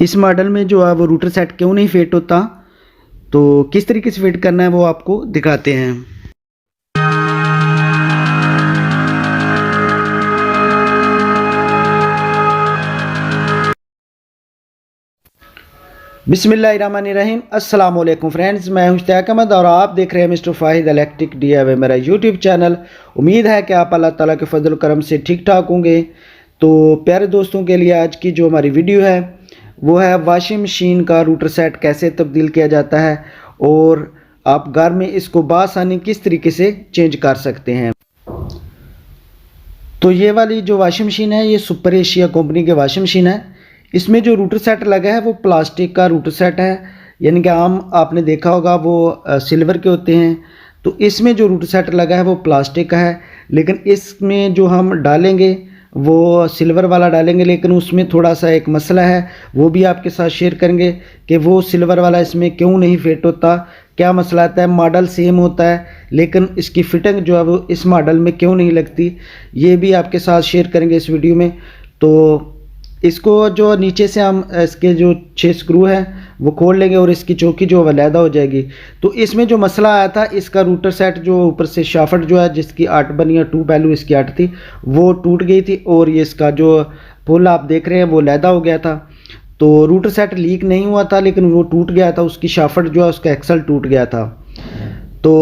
इस मॉडल में जो है वो रूटर सेट क्यों नहीं फिट होता, तो किस तरीके से फिट करना है वो आपको दिखाते हैं। बिस्मिल्लाहिर्रहमानिर्रहीम। अस्सलाम वालेकुम फ्रेंड्स, मैं हूं इश्तियाक अहमद और आप देख रहे हैं मिस्टर फाहिद इलेक्ट्रिक DIY मेरा यूट्यूब चैनल। उम्मीद है कि आप अल्लाह ताला के फजल करम से ठीक ठाक होंगे। तो प्यारे दोस्तों के लिए आज की जो हमारी वीडियो है वो है वॉशिंग मशीन का रूटर सेट कैसे तब्दील किया जाता है और आप घर में इसको बासानी किस तरीके से चेंज कर सकते हैं। तो ये वाली जो वॉशिंग मशीन है ये सुपर एशिया कंपनी की वॉशिंग मशीन है। इसमें जो रूटर सेट लगा है वो प्लास्टिक का रूटर सेट है, यानी कि आम आपने देखा होगा वो सिल्वर के होते हैं। तो इसमें जो रूटर सेट लगा है वो प्लास्टिक का है, लेकिन इसमें जो हम डालेंगे वो सिल्वर वाला डालेंगे। लेकिन उसमें थोड़ा सा एक मसला है, वो भी आपके साथ शेयर करेंगे कि वो सिल्वर वाला इसमें क्यों नहीं फिट होता, क्या मसला आता है। मॉडल सेम होता है लेकिन इसकी फिटिंग जो है वो इस मॉडल में क्यों नहीं लगती, ये भी आपके साथ शेयर करेंगे इस वीडियो में। तो इसको जो नीचे से हम इसके जो 6 स्क्रू हैं वो खोल लेंगे और इसकी चौकी जो अलहदा हो जाएगी। तो इसमें जो मसला आया था, इसका रूटर सेट जो ऊपर से शाफ्ट जो है जिसकी 8 बनी है, 2 पहलू इसकी 8 थी, वो टूट गई थी और ये इसका जो पुल आप देख रहे हैं वो अलहदा हो गया था। तो रूटर सेट लीक नहीं हुआ था लेकिन वो टूट गया था, उसकी शाफ्ट जो है उसका एक्सल टूट गया था। तो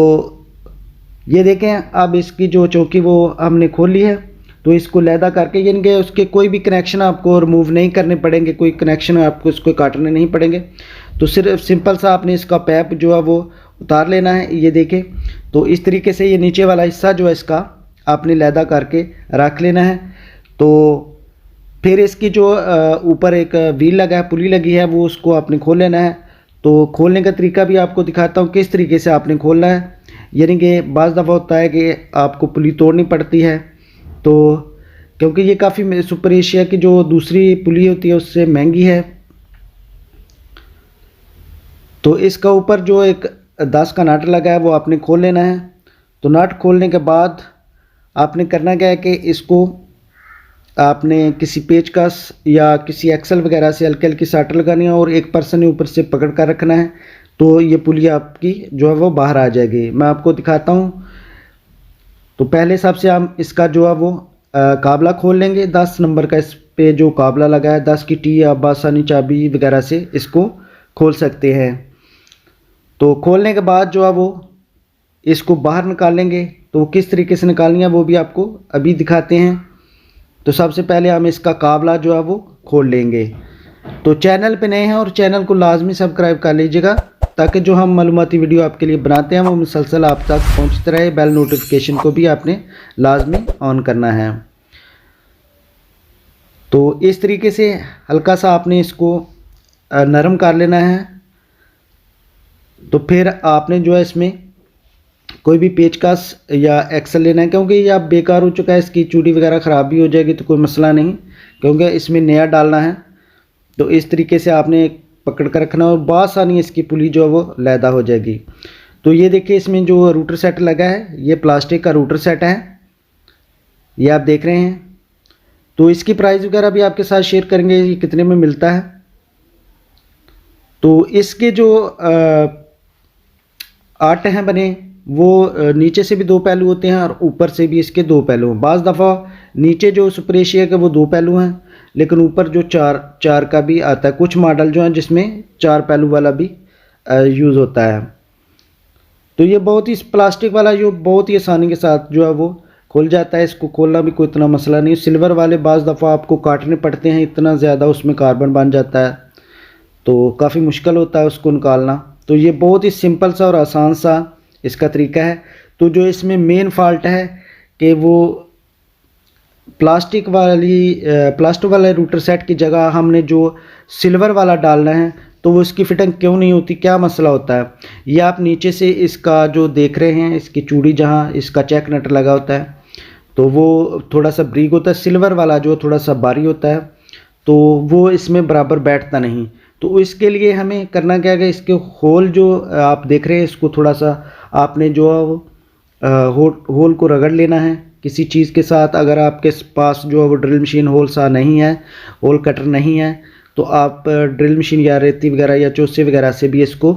ये देखें, अब इसकी जो चौकी वो हमने खोल ली है। तो इसको लैदा करके, यानी कि उसके कोई भी कनेक्शन आपको रिमूव नहीं करने पड़ेंगे, कोई कनेक्शन आपको इसको काटने नहीं पड़ेंगे। तो सिर्फ सिंपल सा आपने इसका पैप जो है वो उतार लेना है। ये देखें, तो इस तरीके से ये नीचे वाला हिस्सा जो है इसका आपने लैदा करके रख लेना है। तो फिर इसकी जो ऊपर एक व्हील लगा है, पुली लगी है, वो उसको आपने खोल लेना है। तो खोलने का तरीका भी आपको दिखाता हूँ किस तरीके से आपने खोलना है। यानी कि बाज़ दफ़ा होता है कि आपको पुली तोड़नी पड़ती है, तो क्योंकि ये काफ़ी सुपर एशिया की जो दूसरी पुली होती है उससे महंगी है। तो इसका ऊपर जो एक 10 का नट लगा है वो आपने खोल लेना है। तो नट खोलने के बाद आपने करना क्या है कि इसको आपने किसी पेचकस या किसी एक्सल वगैरह से हल्की हल्की सट लगानी है और एक पर्सन ने ऊपर से पकड़ कर रखना है। तो ये पुली आपकी जो है वो बाहर आ जाएगी। मैं आपको दिखाता हूँ। तो पहले हिसाब से हम इसका जो है वो काबला खोल लेंगे। 10 नंबर का इस पे जो काबला लगा है, 10 की टी या बासानी चाबी वगैरह से इसको खोल सकते हैं। तो खोलने के बाद जो है वो इसको बाहर निकालेंगे। तो किस तरीके से निकालनी है वो भी आपको अभी दिखाते हैं। तो सबसे पहले हम इसका काबला जो है वो खोल लेंगे। तो चैनल पे नए हैं और चैनल को लाजमी सब्सक्राइब कर लीजिएगा ताकि जो हम मालूमाती वीडियो आपके लिए बनाते हैं वो मुसलसल आप तक पहुंचते रहे। बेल नोटिफिकेशन को भी आपने लाजमी ऑन करना है। तो इस तरीके से हल्का सा आपने इसको नरम कर लेना है। तो फिर आपने जो है इसमें कोई भी पेचकस या एक्सल लेना है, क्योंकि ये अब बेकार हो चुका है, इसकी चूड़ी वगैरह ख़राब भी हो जाएगी तो कोई मसला नहीं, क्योंकि इसमें नया डालना है। तो इस तरीके से आपने पकड़ कर रखना और बासानी इसकी पुली जो है वो लैदा हो जाएगी। तो ये देखिए, इसमें जो रूटर सेट लगा है ये प्लास्टिक का रूटर सेट है, ये आप देख रहे हैं। तो इसकी प्राइस वगैरह भी आपके साथ शेयर करेंगे ये कितने में मिलता है। तो इसके जो 8 हैं बने, वो नीचे से भी 2 पहलू होते हैं और ऊपर से भी इसके 2 पहलू हैं। बाज़ दफ़ा नीचे जो सुपर एशिया के वो 2 पहलू हैं, लेकिन ऊपर जो 4 का भी आता है। कुछ मॉडल जो हैं जिसमें 4 पहलू वाला भी यूज़ होता है। तो ये बहुत ही प्लास्टिक वाला जो बहुत ही आसानी के साथ जो है वो खुल जाता है। इसको खोलना भी कोई इतना मसला नहीं। सिल्वर वाले बाज़ दफ़ा आपको काटने पड़ते हैं, इतना ज़्यादा उसमें कार्बन बन जाता है तो काफ़ी मुश्किल होता है उसको निकालना। तो ये बहुत ही सिंपल सा और आसान सा इसका तरीका है। तो जो इसमें मेन फॉल्ट है कि वो प्लास्टिक वाले रूटर सेट की जगह हमने जो सिल्वर वाला डालना है तो वो इसकी फिटिंग क्यों नहीं होती, क्या मसला होता है। ये आप नीचे से इसका जो देख रहे हैं, इसकी चूड़ी जहाँ इसका चेक नट लगा होता है तो वो थोड़ा सा ब्रीक होता है। सिल्वर वाला जो थोड़ा सा भारी होता है तो वो इसमें बराबर बैठता नहीं। तो इसके लिए हमें करना क्या है, इसके होल जो आप देख रहे हैं इसको थोड़ा सा आपने जो होल को रगड़ लेना है किसी चीज़ के साथ। अगर आपके पास जो है वो ड्रिल मशीन होल सा नहीं है, होल कटर नहीं है, तो आप ड्रिल मशीन या रेती वगैरह या चोसे वगैरह से भी इसको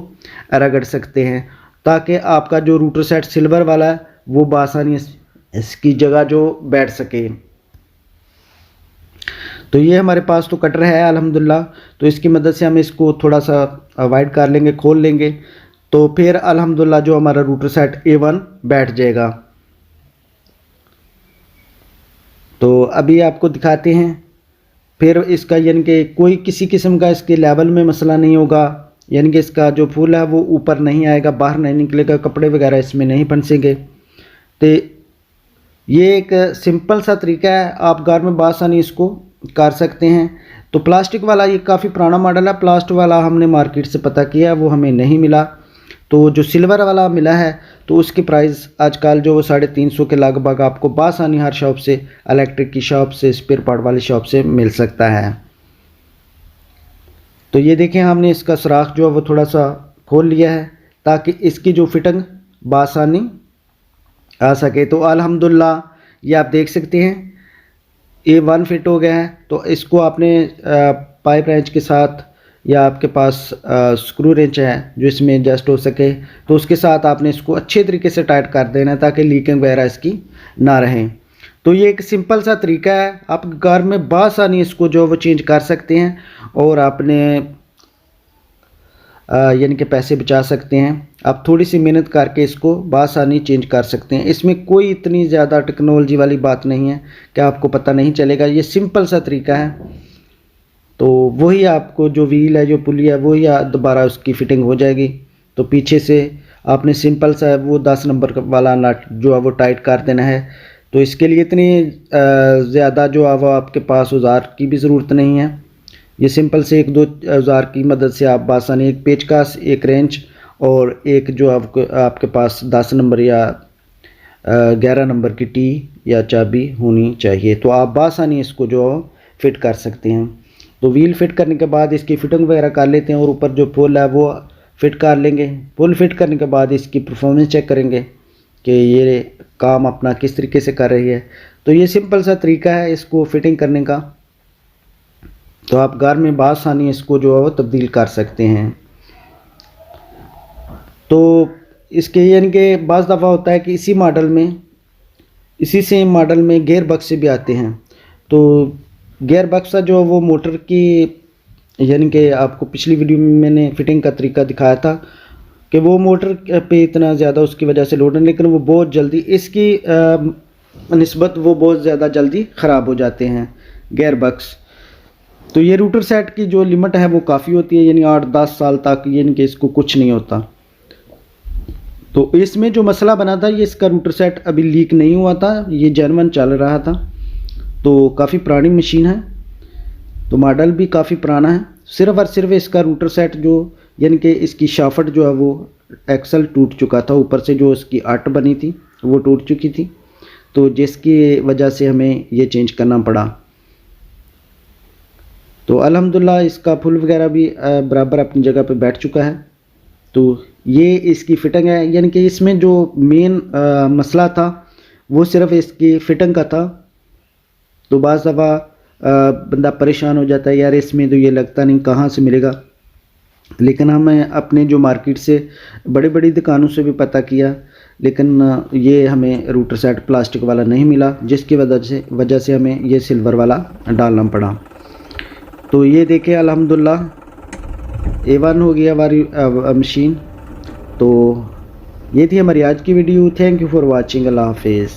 रगड़ सकते हैं, ताकि आपका जो रूटर सेट सिल्वर वाला है वो बआसानी इसकी जगह जो बैठ सके। तो ये हमारे पास तो कटर है अल्हम्दुलिल्लाह, तो इसकी मदद से हम इसको थोड़ा सा वाइड कर लेंगे, खोल लेंगे, तो फिर अल्हम्दुलिल्लाह जो हमारा रूटर सेट A1 बैठ जाएगा। तो अभी आपको दिखाते हैं। फिर इसका यानी कि कोई किसी किस्म का इसके लेवल में मसला नहीं होगा, यानी कि इसका जो फूल है वो ऊपर नहीं आएगा, बाहर नहीं निकलेगा, कपड़े वगैरह इसमें नहीं फंसेंगे। तो ये एक सिंपल सा तरीका है, आप घर में बआसानी इसको कर सकते हैं। तो प्लास्टिक वाला ये काफ़ी पुराना मॉडल है, प्लास्टिक वाला हमने मार्केट से पता किया, वो हमें नहीं मिला। तो जो सिल्वर वाला मिला है तो उसकी प्राइस आजकल जो 350 के लगभग आपको बआसानी हर शॉप से, इलेक्ट्रिक की शॉप से, स्पेयर पार्ट वाली शॉप से मिल सकता है। तो ये देखें, हमने इसका सुराख जो है वो थोड़ा सा खोल लिया है ताकि इसकी जो फिटिंग बआसानी आ सके। तो अल्हम्दुलिल्लाह ये आप देख सकते हैं A1 फिट हो गया है। तो इसको आपने पाइप रेंच के साथ या आपके पास स्क्रू रेंच है जो इसमें एडजस्ट हो सके, तो उसके साथ आपने इसको अच्छे तरीके से टाइट कर देना है ताकि लीकिंग वगैरह इसकी ना रहे। तो ये एक सिंपल सा तरीका है, आप घर में बआसानी इसको जो वो चेंज कर सकते हैं और आपने यानी कि पैसे बचा सकते हैं। आप थोड़ी सी मेहनत करके इसको बआसानी चेंज कर सकते हैं। इसमें कोई इतनी ज़्यादा टेक्नोलॉजी वाली बात नहीं है कि आपको पता नहीं चलेगा, ये सिंपल सा तरीका है। तो वही आपको जो व्हील है, जो पुली है, वही दोबारा उसकी फिटिंग हो जाएगी। तो पीछे से आपने सिंपल सा वो 10 नंबर वाला नट जो है वो टाइट कर देना है। तो इसके लिए इतनी ज़्यादा जो है वो आपके पास औजार की भी ज़रूरत नहीं है। ये सिंपल से 1-2 औजार की मदद से आप बआसानी, एक पेचकस, एक रेंच और एक जो आपके पास 10 नंबर या 11 नंबर की टी या चाबी होनी चाहिए, तो आप बआसानी इसको जो फिट कर सकते हैं। तो व्हील फिट करने के बाद इसकी फिटिंग वगैरह कर लेते हैं और ऊपर जो पुल है वो फिट कर लेंगे। पुल फिट करने के बाद इसकी परफॉर्मेंस चेक करेंगे कि ये काम अपना किस तरीके से कर रही है। तो ये सिंपल सा तरीका है इसको फिटिंग करने का। तो आप घर में बआसानी इसको जो है वो तब्दील कर सकते हैं। तो इसके यानी कि बाज़ दफ़ा होता है कि इसी सेम मॉडल में गियर बक्स भी आते हैं। तो गियर बक्सा जो वो मोटर की, यानी कि आपको पिछली वीडियो में मैंने फिटिंग का तरीका दिखाया था कि वो मोटर पे इतना ज़्यादा उसकी वजह से लोड है, लेकिन वो बहुत जल्दी इसकी निस्बत वो बहुत ज़्यादा जल्दी ख़राब हो जाते हैं गियर बक्स। तो ये रूटर सेट की जो लिमिट है वो काफ़ी होती है, यानी 8-10 साल तक यानी कि इसको कुछ नहीं होता। तो इसमें जो मसला बना था, ये इसका रूटर सेट अभी लीक नहीं हुआ था, ये जर्मन चल रहा था। तो काफ़ी पुरानी मशीन है, तो मॉडल भी काफ़ी पुराना है। सिर्फ़ और सिर्फ इसका रूटर सेट जो यानी कि इसकी शाफ्ट जो है वो एक्सल टूट चुका था, ऊपर से जो इसकी आट बनी थी वो टूट चुकी थी, तो जिसकी वजह से हमें ये चेंज करना पड़ा। तो अल्हम्दुलिल्लाह इसका फुल वगैरह भी बराबर अपनी जगह पे बैठ चुका है। तो ये इसकी फिटिंग है, यानी कि इसमें जो मेन मसला था वो सिर्फ इसकी फिटिंग का था। तो बाज़ दफ़ा बंदा परेशान हो जाता है, यार इसमें तो ये लगता नहीं कहाँ से मिलेगा। लेकिन हमें अपने जो मार्केट से बड़ी बड़ी दुकानों से भी पता किया, लेकिन ये हमें रूटर सेट प्लास्टिक वाला नहीं मिला, जिसकी वजह से हमें ये सिल्वर वाला डालना पड़ा। तो ये देखें अल्हम्दुलिल्लाह A1 हो गया हमारी मशीन। तो ये थी हमारी आज की video. Thank you for watching. अल्लाह हाफिज़।